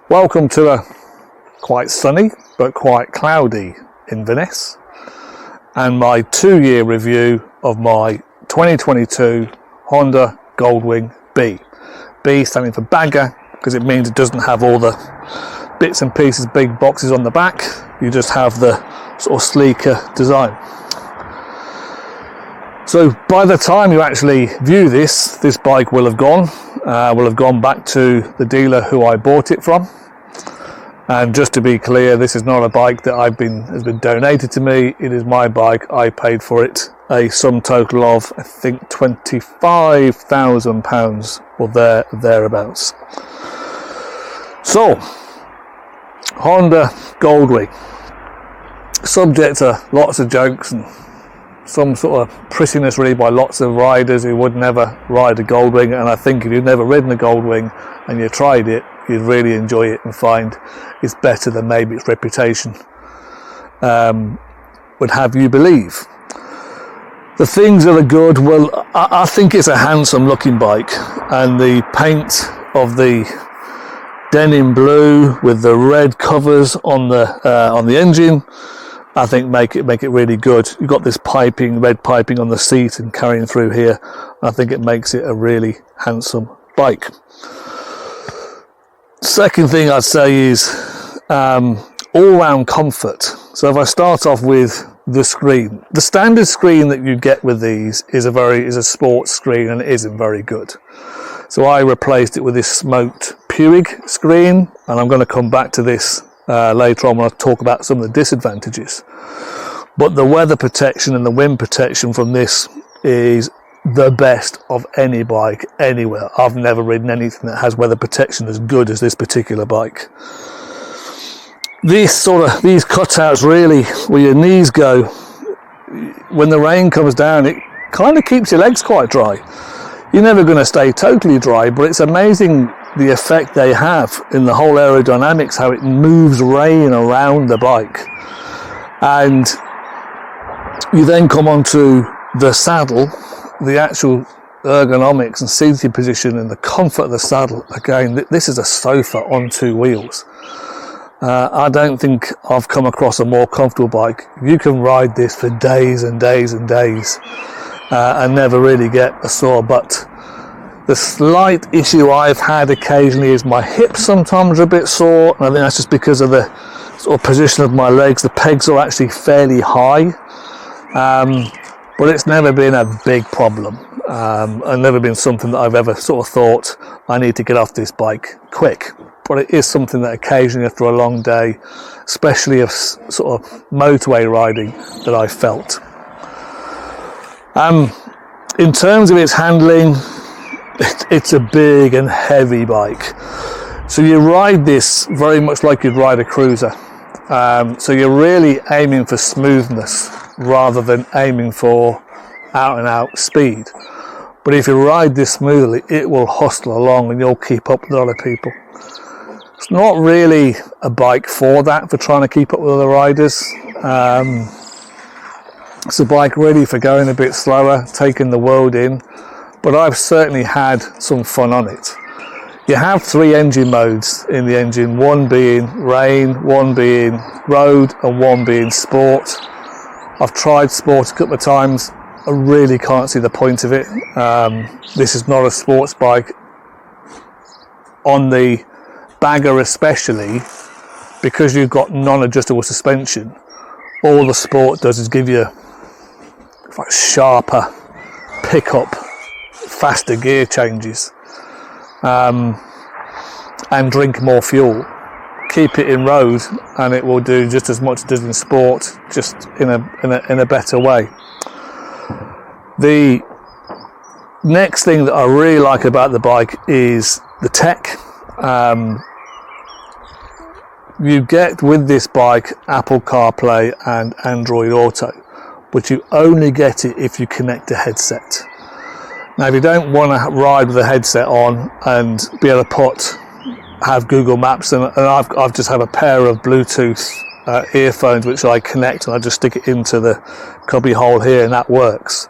Welcome to a quite sunny but quite cloudy Inverness, and my 2-year review of my 2022 Honda Goldwing B. B standing for bagger because it means it doesn't have all the bits and pieces, big boxes on the back. You just have the sort of sleeker design. So by the time you actually view this bike will have gone back to the dealer who I bought it from. And just to be clear, this is not a bike that has been donated to me. It is my bike. I paid for it a sum total of, I think, £25,000 or thereabouts. So, Honda Goldwing, subject to lots of jokes and some sort of prissiness really by lots of riders who would never ride a Goldwing, and I think if you've never ridden a Goldwing and you tried it, you'd really enjoy it and find it's better than maybe its reputation would have you believe. The things that are good, well, I think it's a handsome looking bike, and the paint of the denim blue with the red covers on the engine, I think make it really good. You've got this red piping on the seat and carrying through here. I think it makes it a really handsome bike. Second thing I'd say is all-round comfort. So if I start off with the screen, the standard screen that you get with these is a sports screen, and it isn't very good. So I replaced it with this smoked Puig screen, and I'm going to come back to this later on when I talk about some of the disadvantages. But the weather protection and the wind protection from this is the best of any bike anywhere. I've never ridden anything that has weather protection as good as this particular bike. These cutouts really, where your knees go, when the rain comes down, it kind of keeps your legs quite dry. You're never going to stay totally dry, but it's amazing the effect they have in the whole aerodynamics, how it moves rain around the bike. And you then come onto the saddle, the actual ergonomics and seating position and the comfort of the saddle. Again, this is a sofa on two wheels. I don't think I've come across a more comfortable bike. You can ride this for days and days and days and never really get a sore butt. The slight issue I've had occasionally is my hips sometimes are a bit sore, and I think that's just because of the sort of position of my legs. The pegs are actually fairly high, but it's never been a big problem, and never been something that I've ever sort of thought I need to get off this bike quick. But it is something that occasionally after a long day, especially of sort of motorway riding, that I felt. In terms of its handling, it's a big and heavy bike. So you ride this very much like you'd ride a cruiser. So you're really aiming for smoothness rather than aiming for out and out speed. But if you ride this smoothly, it will hustle along and you'll keep up with other people. It's not really a bike for that, for trying to keep up with other riders. It's a bike really for going a bit slower, taking the world in. But I've certainly had some fun on it. You have 3 engine modes in the engine, one being rain, one being road, and one being sport. I've tried sport a couple of times. I really can't see the point of it. This is not a sports bike. On the bagger especially, because you've got non-adjustable suspension, all the sport does is give you like sharper pickup, faster gear changes, and drink more fuel. Keep it in road and it will do just as much as it does in sport, just in a better way. The next thing that I really like about the bike is the tech. You get with this bike Apple CarPlay and Android Auto, but you only get it if you connect a headset. Now, if you don't want to ride with a headset on and be able to have Google Maps, and I've just have a pair of Bluetooth earphones which I connect, and I just stick it into the cubby hole here, and that works.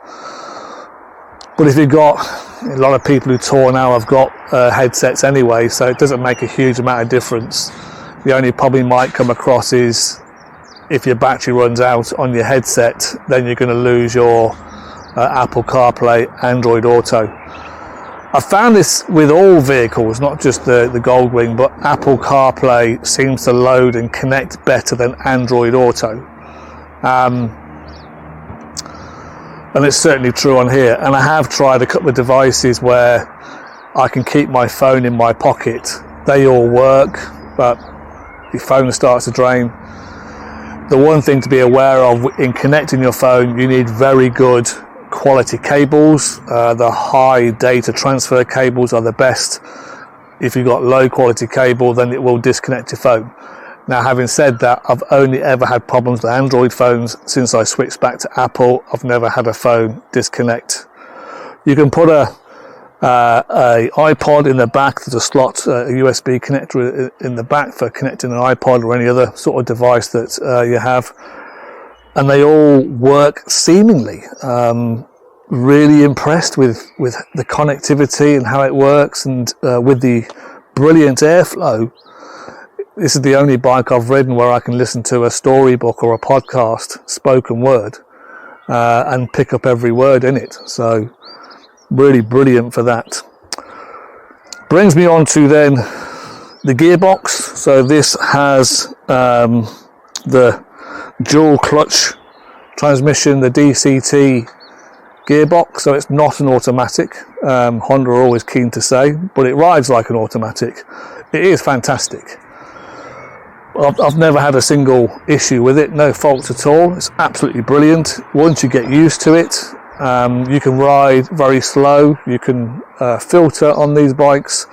But if you've got A lot of people who tour now have got headsets anyway, so it doesn't make a huge amount of difference. The only problem you might come across is if your battery runs out on your headset, then you're going to lose your Apple CarPlay, Android Auto. I found this with all vehicles, not just the Goldwing, but Apple CarPlay seems to load and connect better than Android Auto. And it's certainly true on here. And I have tried a couple of devices where I can keep my phone in my pocket. They all work, but your phone starts to drain. The one thing to be aware of in connecting your phone, you need very good quality cables. The high data transfer cables are the best. If you've got low quality cable, then it will disconnect your phone. Now, having said that, I've only ever had problems with Android phones since I switched back to Apple. I've never had a phone disconnect. You can put a iPod in the back. There's a slot, a USB connector in the back for connecting an iPod or any other sort of device that you have, and they all work seamlessly. Really impressed with the connectivity and how it works, and with the brilliant airflow. This is the only bike I've ridden where I can listen to a storybook or a podcast, spoken word, and pick up every word in it. So really brilliant for that. Brings me on to then the gearbox. So this has the dual clutch transmission, the DCT gearbox, so it's not an automatic. Honda are always keen to say, but it rides like an automatic. It is fantastic. I've never had a single issue with it, no faults at all. It's absolutely brilliant. Once you get used to it, you can ride very slow. You can filter on these bikes.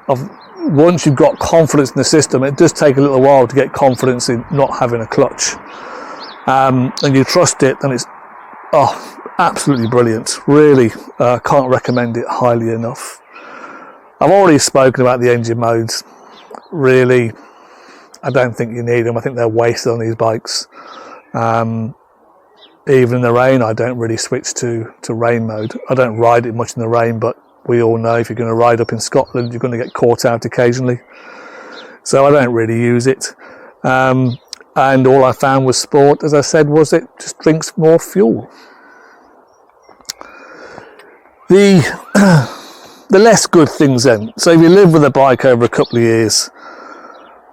Once you've got confidence in the system, it does take a little while to get confidence in not having a clutch. And you trust it, and it's absolutely brilliant. Really can't recommend it highly enough. I've already spoken about the engine modes. Really, I don't think you need them. I think they're wasted on these bikes. Even in the rain, I don't really switch to rain mode. I don't ride it much in the rain, but we all know if you're going to ride up in Scotland, you're going to get caught out occasionally. So I don't really use it. And all I found with Sport, as I said, was it just drinks more fuel. The less good things then. So if you live with a bike over a couple of years,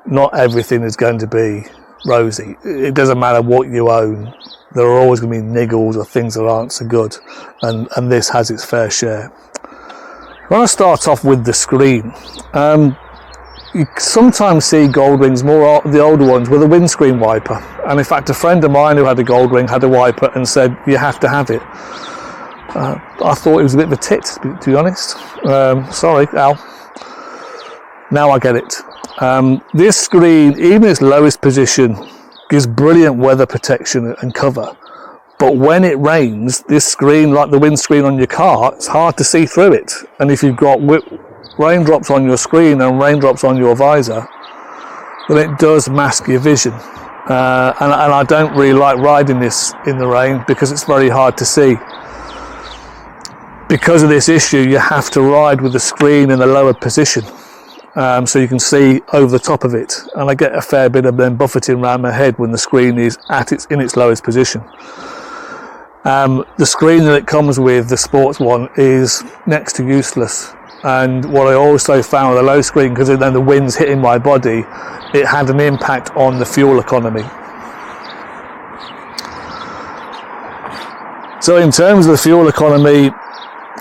not everything is going to be rosy. It doesn't matter what you own. There are always going to be niggles or things that aren't so good, and this has its fair share. I want to start off with the screen. You sometimes see Goldwings, more the older ones, with a windscreen wiper. And in fact, a friend of mine who had a Goldwing had a wiper and said, you have to have it. I thought it was a bit of a tit, to be honest. Sorry, Al. Now I get it. This screen, even its lowest position, gives brilliant weather protection and cover. But when it rains, this screen, like the windscreen on your car, it's hard to see through it. And if you've got raindrops on your screen and raindrops on your visor, then it does mask your vision. And I don't really like riding this in the rain because it's very hard to see. Because of this issue, you have to ride with the screen in a lower position. So you can see over the top of it, and I get a fair bit of them buffeting around my head when the screen is in its lowest position. The screen that it comes with, the sports one, is next to useless. And what I also found with a low screen, because then the wind's hitting my body, it had an impact on the fuel economy. So in terms of the fuel economy,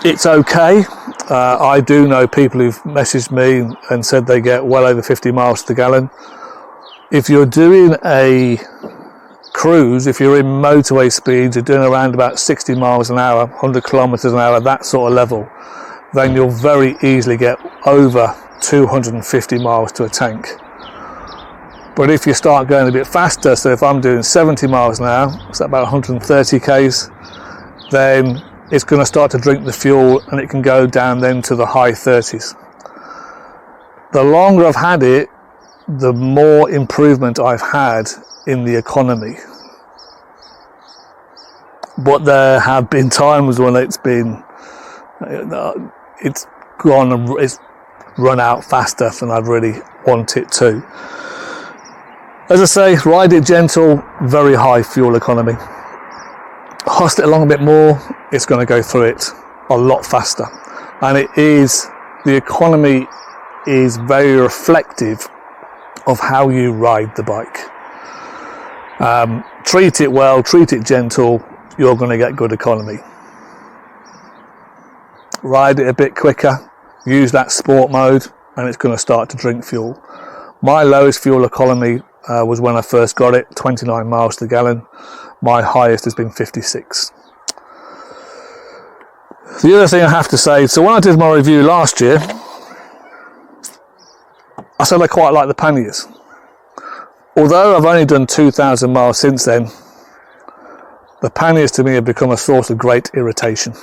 it's okay. I do know people who've messaged me and said they get well over 50 miles to the gallon. If you're doing a cruise, if you're in motorway speeds, you're doing around about 60 miles an hour, 100 kilometers an hour, that sort of level, then you'll very easily get over 250 miles to a tank. But if you start going a bit faster, so if I'm doing 70 miles an hour, it's about 130 k's, then it's going to start to drink the fuel, and it can go down then to the high 30s. The longer I've had it, the more improvement I've had in the economy. But there have been times when it's been It's gone and it's run out faster than I'd really want it to. As I say, ride it gentle, very high fuel economy. Host it along a bit more, it's going to go through it a lot faster. And the economy is very reflective of how you ride the bike. Treat it well, treat it gentle, you're going to get good economy. Ride it a bit quicker, use that sport mode, and it's going to start to drink fuel. My lowest fuel economy was when I first got it, 29 miles to the gallon. My highest has been 56. The other thing I have to say, so when I did my review last year, I said I quite like the panniers. Although I've only done 2,000 miles since then, the panniers to me have become a source of great irritation.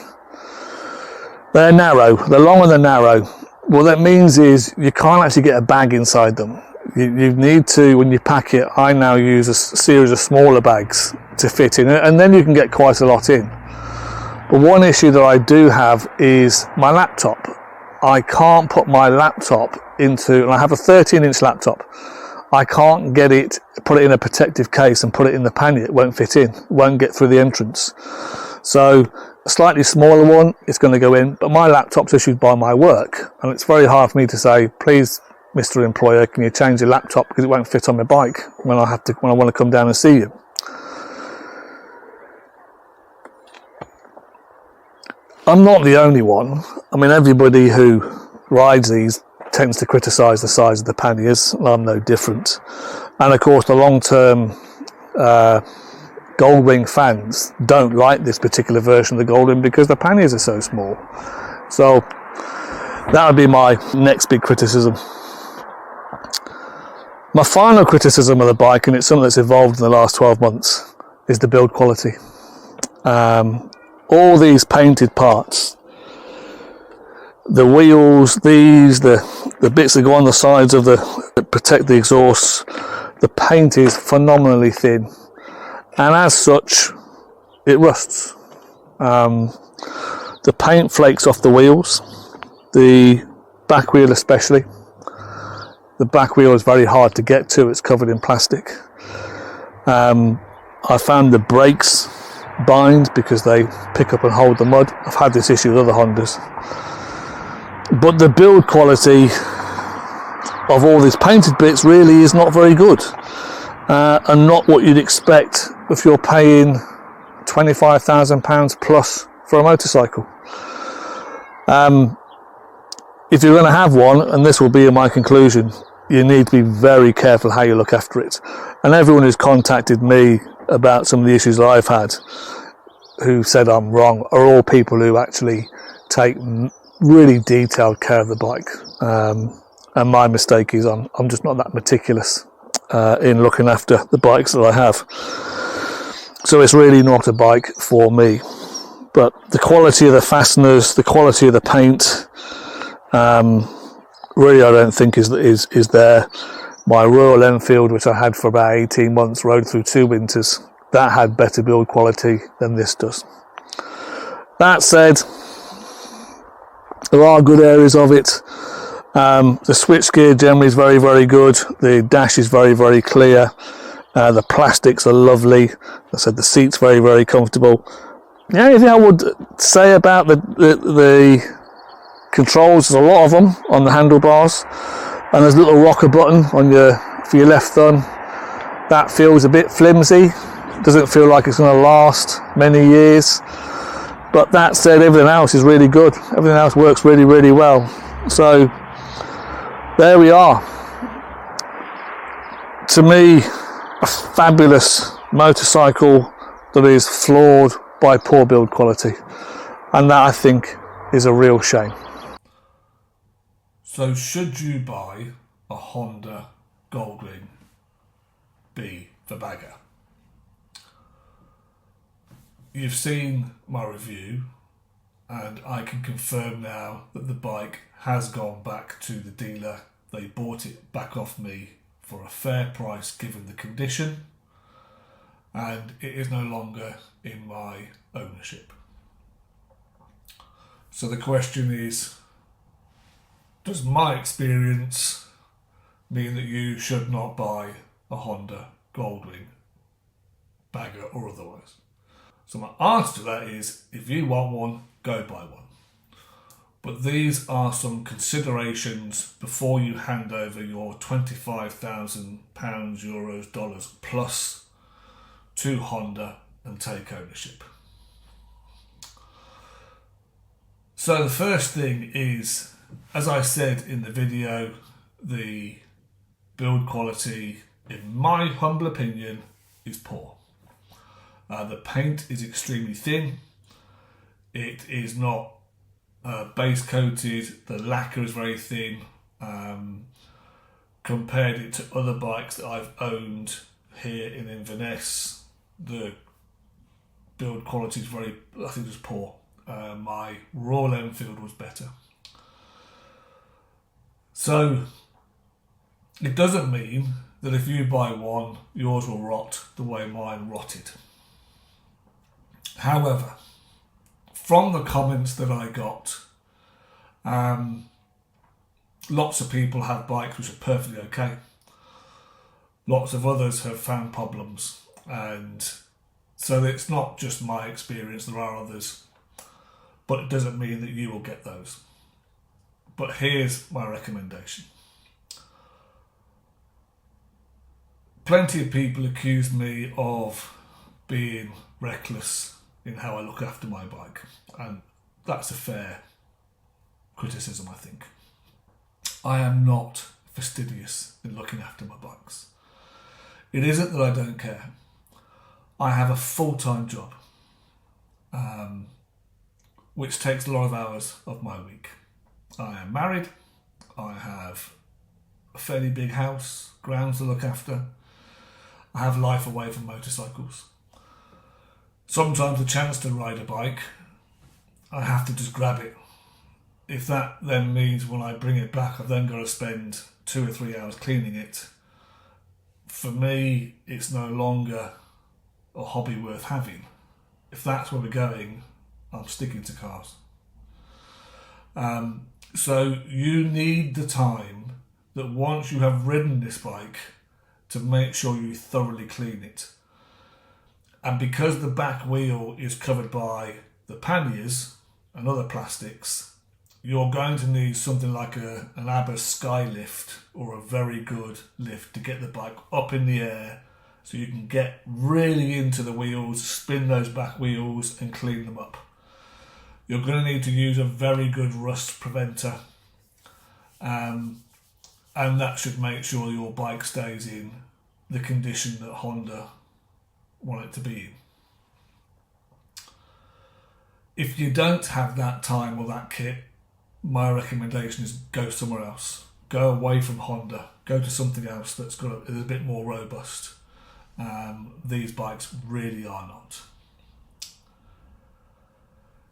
They're narrow, they're long and they're narrow. What that means is you can't actually get a bag inside them. You need to, when you pack it, I now use a series of smaller bags to fit in, and then you can get quite a lot in. But one issue that I do have is my laptop. I can't put my laptop into, and I have a 13-inch laptop, I can't get it, put it in a protective case and put it in the pannier. It won't fit in, it won't get through the entrance. So a slightly smaller one is going to go in, but my laptop's issued by my work, and it's very hard for me to say, please, Mr. Employer, can you change your laptop because it won't fit on my bike when I want to come down and see you. I'm not the only one. I mean, everybody who rides these tends to criticise the size of the panniers, and I'm no different. And of course, the long-term Goldwing fans don't like this particular version of the Goldwing because the panniers are so small. So that would be my next big criticism. My final criticism of the bike, and it's something that's evolved in the last 12 months, is the build quality. All these painted parts, the wheels, the bits that go on the sides of that protect the exhausts, the paint is phenomenally thin, and as such, it rusts. The paint flakes off the wheels, the back wheel especially. The back wheel is very hard to get to, it's covered in plastic. I found the brakes bind because they pick up and hold the mud. I've had this issue with other Hondas. But the build quality of all these painted bits really is not very good. And not what you'd expect if you're paying £25,000 plus for a motorcycle. If you're going to have one, and this will be my conclusion, you need to be very careful how you look after it. And everyone who's contacted me about some of the issues that I've had, who said I'm wrong, are all people who actually take really detailed care of the bike. And my mistake is I'm just not that meticulous in looking after the bikes that I have. So it's really not a bike for me. But the quality of the fasteners, the quality of the paint, really I don't think is there. My Royal Enfield, which I had for about 18 months, rode through 2 winters, that had better build quality than this does. That said, there are good areas of it. The switchgear generally is very, very good. The dash is very, very clear. The plastics are lovely. I said the seat's very, very comfortable. The only thing I would say about the controls, there's a lot of them on the handlebars, and there's a little rocker button for your left thumb. That feels a bit flimsy. Doesn't feel like it's going to last many years. But that said, everything else is really good. Everything else works really, really well. So there we are. To me, a fabulous motorcycle that is flawed by poor build quality, and that I think is a real shame. So should you buy a Honda Goldwing B for bagger? You've seen my review, and I can confirm now that the bike has gone back to the dealer. They bought it back off me for a fair price given the condition, and it is no longer in my ownership. So the question is, does my experience mean that you should not buy a Honda Goldwing, bagger or otherwise? So my answer to that is, if you want one, go buy one. But these are some considerations before you hand over your £25,000, euros, dollars plus to Honda and take ownership. So the first thing is, as I said in the video, the build quality, in my humble opinion, is poor. The paint is extremely thin. It is not base coated. The lacquer is very thin. Compared it to other bikes that I've owned here in Inverness, the build quality is very, I think, just poor. My Royal Enfield was better. So it doesn't mean that if you buy one, yours will rot the way mine rotted. However, from the comments that I got, lots of people have bikes which are perfectly okay. Lots of others have found problems, and so it's not just my experience, there are others, but it doesn't mean that you will get those. But here's my recommendation. Plenty of people accuse me of being reckless in how I look after my bike, and that's a fair criticism, I think. I am not fastidious in looking after my bikes. It isn't that I don't care. I have a full-time job, which takes a lot of hours of my week. I am married. I have a fairly big house, grounds to look after. I have life away from motorcycles. Sometimes the chance to ride a bike, I have to just grab it. If that then means when I bring it back, I've then got to spend 2 or 3 hours cleaning it, for me, it's no longer a hobby worth having. If that's where we're going, I'm sticking to cars. So you need the time that once you have ridden this bike to make sure you thoroughly clean it. And because the back wheel is covered by the panniers and other plastics, you're going to need something like an ABBA Skylift or a very good lift to get the bike up in the air so you can get really into the wheels, spin those back wheels and clean them up. You're going to need to use a very good rust preventer, and that should make sure your bike stays in the condition that Honda want it to be in. If you don't have that time or that kit, my recommendation is go somewhere else. Go away from Honda. Go to something else that's a bit more robust. These bikes really are not.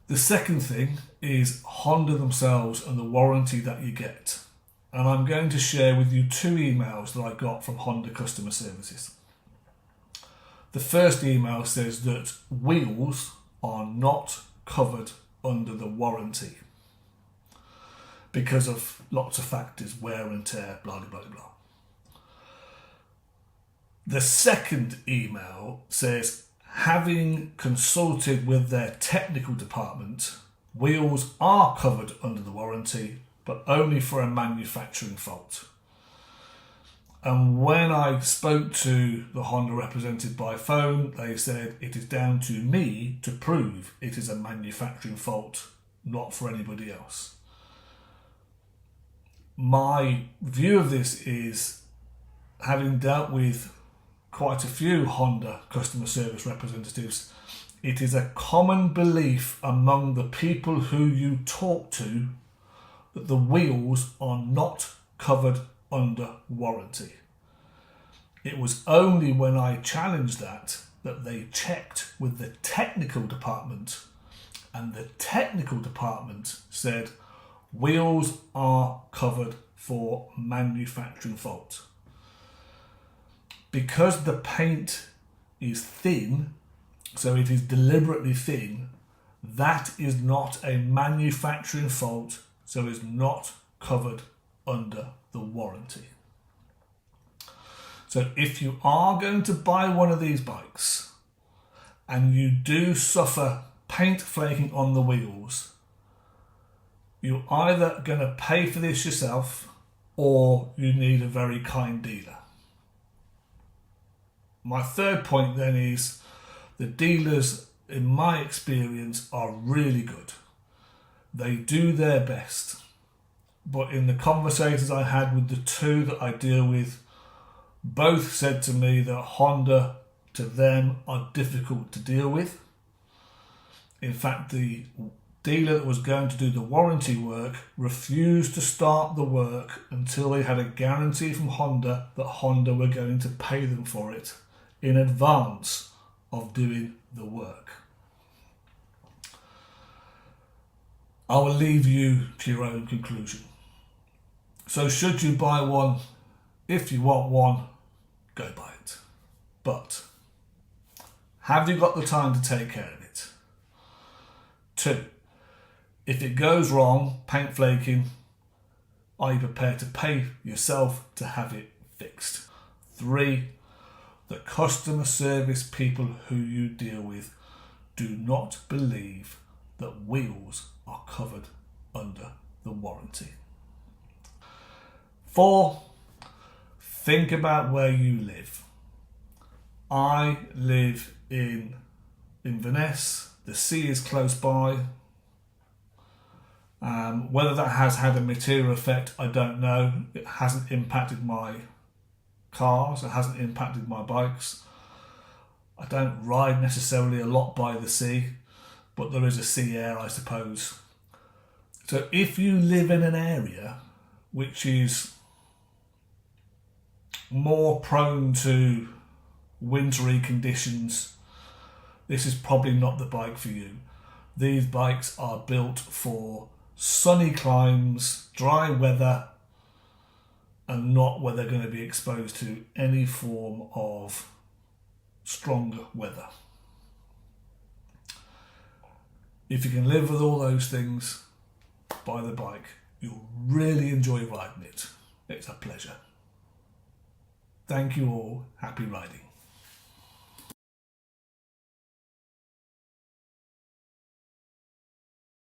The second thing is Honda themselves and the warranty that you get. And I'm going to share with you 2 emails that I got from Honda customer services. The first email says that wheels are not covered under the warranty because of lots of factors, wear and tear, blah, blah, blah, blah. The second email says, having consulted with their technical department, wheels are covered under the warranty, but only for a manufacturing fault. And when I spoke to the Honda represented by phone, they said it is down to me to prove it is a manufacturing fault, not for anybody else. My view of this is, having dealt with quite a few Honda customer service representatives, it is a common belief among the people who you talk to that the wheels are not covered under warranty. It was only when I challenged that they checked with the technical department, and the technical department said wheels are covered for manufacturing fault. Because the paint is thin, so it is deliberately thin, that is not a manufacturing fault, so is not covered under the warranty. So if you are going to buy one of these bikes and you do suffer paint flaking on the wheels, you're either going to pay for this yourself or you need a very kind dealer. My third point then is the dealers, in my experience, are really good. They do their best. But in the conversations I had with the two that I deal with, both said to me that Honda, to them, are difficult to deal with. In fact, the dealer that was going to do the warranty work refused to start the work until they had a guarantee from Honda that Honda were going to pay them for it in advance of doing the work. I will leave you to your own conclusion. So should you buy one, if you want one, go buy it. But have you got the time to take care of it? 2, if it goes wrong, paint flaking, are you prepared to pay yourself to have it fixed? 3, the customer service people who you deal with do not believe that wheels are covered under the warranty. 4, think about where you live. I live in Inverness. The sea is close by. Whether that has had a material effect, I don't know. It hasn't impacted my cars. It hasn't impacted my bikes. I don't ride necessarily a lot by the sea, but there is a sea air, I suppose. So if you live in an area which is more prone to wintry conditions, this is probably not the bike for you. These bikes are built for sunny climes, dry weather, and not where they're going to be exposed to any form of stronger weather. If you can live with all those things, buy the bike. You'll really enjoy riding it. It's a pleasure. Thank you all. Happy riding.